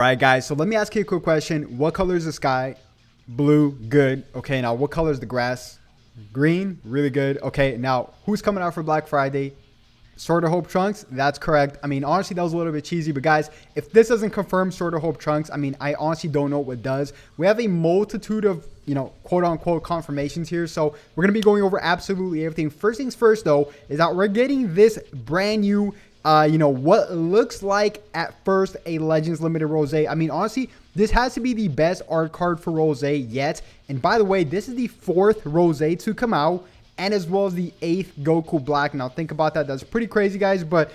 All right, guys, so let me ask you a quick question. What color is the sky? Blue, good. Okay, now what color is the grass? Green, really good. Okay, now who's coming out for Black Friday? Sword of Hope Trunks, that's correct. I mean, honestly, that was a little bit cheesy, but guys, if this doesn't confirm Sword of Hope Trunks, I mean, I honestly don't know what does. We have a multitude of, quote unquote confirmations here, so we're going to be going over absolutely everything. First things first, though, is that we're getting this brand new what looks like at first a Legends Limited Rose. I mean, honestly, this has to be the best art card for Rose yet. And by the way, this is the 4th Rose to come out, and as well as the 8th Goku Black. Now, think about that. That's pretty crazy, guys. But,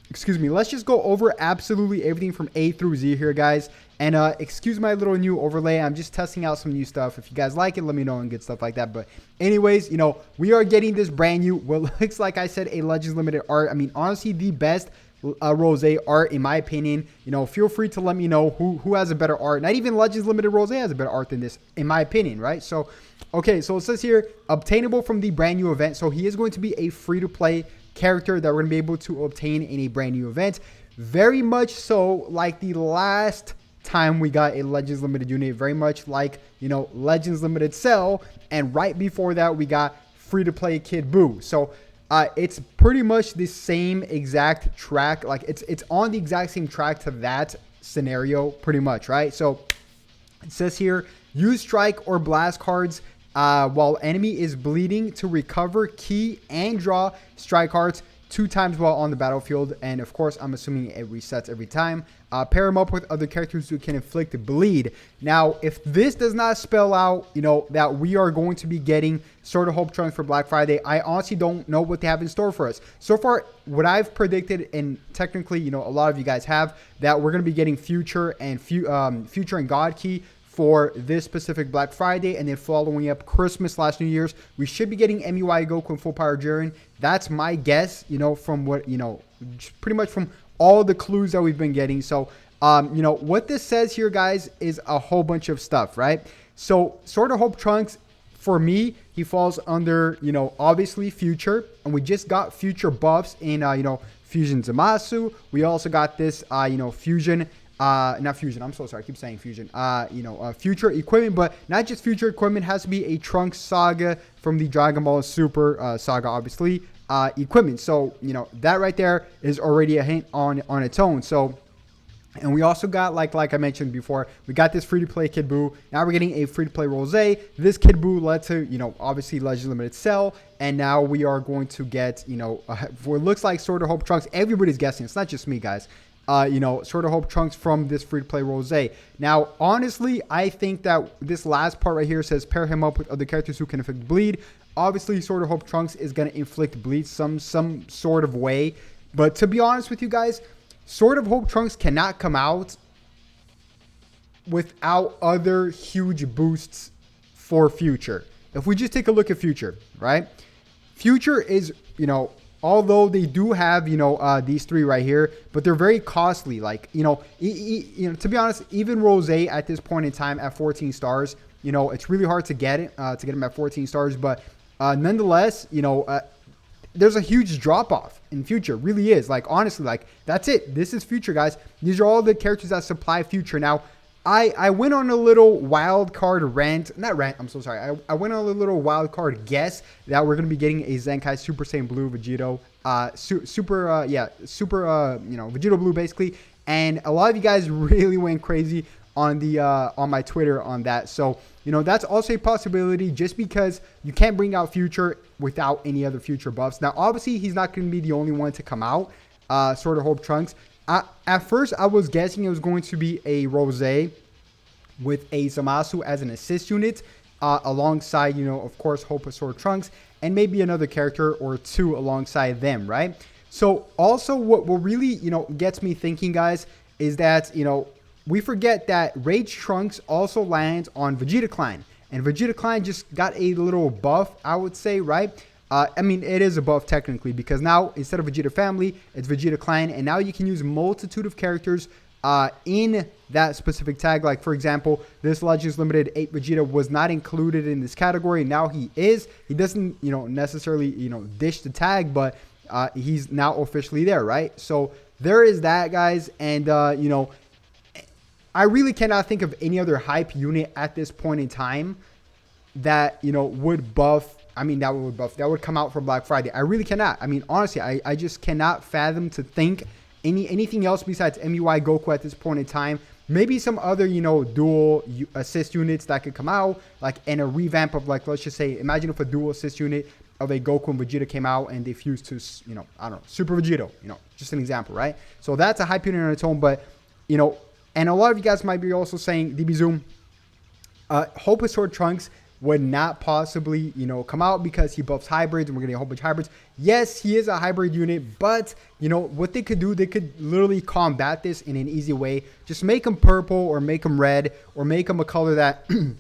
excuse me. Let's just go over absolutely everything from A through Z here, guys. And excuse my little new overlay. I'm just testing out some new stuff. If you guys like it, let me know and good stuff like that. But anyways, we are getting this brand new, what looks like I said, a Legends Limited art. I mean, honestly, the best Rose art, in my opinion. Feel free to let me know who has a better art. Not even Legends Limited Rose has a better art than this, in my opinion, right? So, okay, so it says here, obtainable from the brand new event. So he is going to be a free-to-play character that we're going to be able to obtain in a brand new event. Very much so like the last time we got a Legends Limited unit, very much like, Legends Limited Cell, and right before that we got free-to-play Kid Buu. So it's pretty much the same exact track, like it's on the exact same track to that scenario, pretty much, right? So it says here, use strike or blast cards while enemy is bleeding to recover key and draw strike cards 2 times while on the battlefield. And of course, I'm assuming it resets every time. Pair them up with other characters who can inflict bleed. Now, if this does not spell out, that we are going to be getting Sword of Hope Trunks for Black Friday, I honestly don't know what they have in store for us. So far, what I've predicted, and technically, a lot of you guys have, that we're going to be getting Future and God Key for this specific Black Friday, and then following up Christmas/New Year's, we should be getting MUI Goku and Full Power Jiren. That's my guess, from what, pretty much from all the clues that we've been getting. So, what this says here, guys, is a whole bunch of stuff, right? So, Sword of Hope Trunks, for me, he falls under, obviously Future, and we just got Future buffs in, Fusion Zamasu. We also got this, Fusion. Not Fusion, I'm so sorry, I keep saying Fusion. Future equipment, but not just Future equipment, has to be a Trunks Saga from the Dragon Ball Super Saga, obviously, equipment. So, that right there is already a hint on its own. So, and we also got, like I mentioned before, we got this free-to-play Kid Buu. Now we're getting a free-to-play Rose. This Kid Buu led to, obviously Legends Limited Cell. And now we are going to get, what looks like Sword of Hope Trunks. Everybody's guessing. It's not just me, guys. Sword of Hope Trunks from this free-to-play Rose. Now, honestly, I think that this last part right here says pair him up with other characters who can inflict bleed. Obviously, Sword of Hope Trunks is going to inflict bleed some sort of way. But to be honest with you guys, Sword of Hope Trunks cannot come out without other huge boosts for Future. If we just take a look at Future, right? Future is, although they do have, these 3 right here, but they're very costly. Like, to be honest, even Rose at this point in time at 14 stars, it's really hard to get it, to get them at 14 stars. But nonetheless, there's a huge drop off in Future. Really is. Like, honestly, like, that's it. This is Future, guys. These are all the characters that supply Future. Now, I went on a little wild card rant. Not rant, I'm so sorry. I went on a little wild card guess that we're going to be getting a Zenkai Super Saiyan Blue Vegito. Vegito Blue, basically. And a lot of you guys really went crazy on the on my Twitter on that. So, that's also a possibility, just because you can't bring out Future without any other Future buffs. Now, obviously, he's not going to be the only one to come out. Sword of Hope Trunks. At first, I was guessing it was going to be a Rose with a Zamasu as an assist unit, alongside, of course, Hope of Sword Trunks, and maybe another character or 2 alongside them, right? So, also, what really, gets me thinking, guys, is that, we forget that Rage Trunks also lands on Vegeta Clan, and Vegeta Clan just got a little buff, I would say, right? I mean, it is a buff technically, because now instead of Vegeta Family, it's Vegeta Clan, and now you can use multitude of characters in that specific tag. Like, for example, this Legends Limited 8 Vegeta was not included in this category. Now he is. He doesn't, necessarily, dish the tag, but he's now officially there, right? So there is that, guys. And, I really cannot think of any other hype unit at this point in time that, you know, would buff. I mean, that would come out for Black Friday. I really cannot. I mean, honestly, I just cannot fathom to think anything else besides MUI Goku at this point in time. Maybe some other, you know, dual assist units that could come out, like in a revamp of, like, let's just say, imagine if a dual assist unit of a Goku and Vegeta came out and they fused to, you know, I don't know, Super Vegito, you know, just an example, right? So that's a hype unit on its own. But, you know, and a lot of you guys might be also saying, DB Zoom, Hope with Sword Trunks would not possibly, you know, come out because he buffs hybrids and we're getting a whole bunch of hybrids. Yes, he is a hybrid unit, but, you know, what they could do, they could literally combat this in an easy way. Just make him purple or make him red or make him a color that, you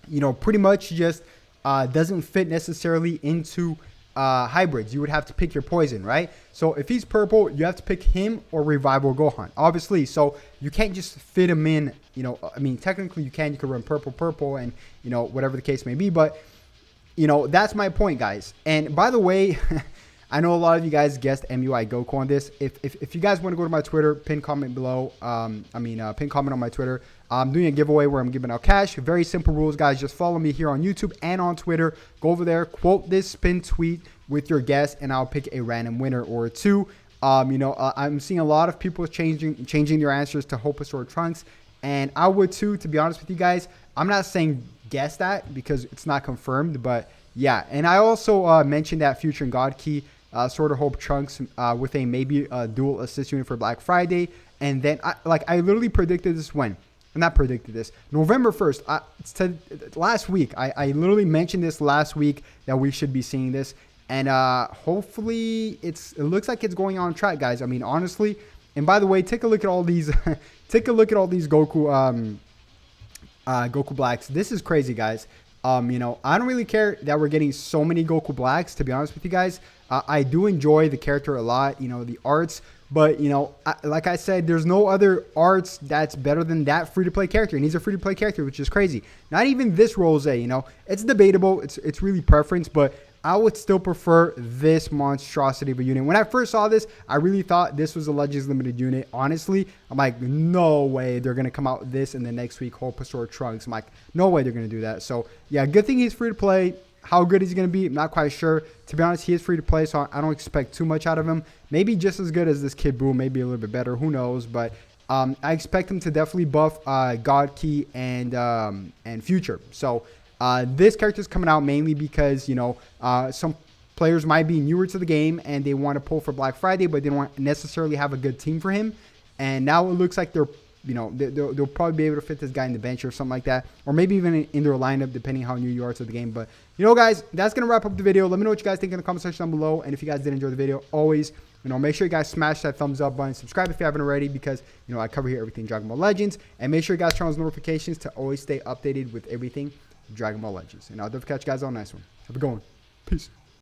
know, pretty much just doesn't fit necessarily into hybrids. You would have to pick your poison, right? So if he's purple, you have to pick him or Revival Gohan, obviously. So you can't just fit him in, you know, I mean, technically you can run purple and, you know, whatever the case may be. But, you know, that's my point, guys. And by the way, I know a lot of you guys guessed MUI Goku on this. If you guys want to go to my Twitter, pin comment below. Pin comment on my Twitter. I'm doing a giveaway where I'm giving out cash. Very simple rules, guys. Just follow me here on YouTube and on Twitter. Go over there, quote this spin tweet with your guess, and I'll pick a random winner or two. I'm seeing a lot of people changing their answers to Hope with Sword Trunks, and I would too, to be honest with you guys. I'm not saying guess that because it's not confirmed, but yeah. And I also mentioned that Future and God Key Sword of Hope Trunks with a maybe dual assist unit for Black Friday. And then I literally predicted this when? I'm not predicted this. November 1st. Last week. I literally mentioned this last week that we should be seeing this. And hopefully it looks like it's going on track, guys. I mean, honestly. And by the way, take a look at all these Goku Goku Blacks. This is crazy, guys. I don't really care that we're getting so many Goku Blacks, to be honest with you guys. I do enjoy the character a lot, the arts. But, like I said, there's no other arts that's better than that free-to-play character. And he's a free-to-play character, which is crazy. Not even this Rose, It's debatable. It's really preference, but I would still prefer this monstrosity of a unit. When I first saw this, I really thought this was a Legends Limited unit. Honestly, I'm like, no way they're going to come out with this in the next week, Hope with Sword Trunks. I'm like, no way they're going to do that. So, yeah, good thing he's free-to-play. How good is he going to be? I'm not quite sure. To be honest, he is free to play, so I don't expect too much out of him. Maybe just as good as this Kid Buu, maybe a little bit better. Who knows? But I expect him to definitely buff God Key and Future. So this character is coming out mainly because, some players might be newer to the game and they want to pull for Black Friday, but they don't necessarily have a good team for him. And now it looks like they'll probably be able to fit this guy in the bench or something like that. Or maybe even in their lineup, depending how new you are to the game. But, guys, that's going to wrap up the video. Let me know what you guys think in the comment section down below. And if you guys did enjoy the video, always, make sure you guys smash that thumbs up button. Subscribe if you haven't already because, I cover here everything Dragon Ball Legends. And make sure you guys turn on those notifications to always stay updated with everything Dragon Ball Legends. And I'll definitely catch you guys on the next one. Have a good one. Peace.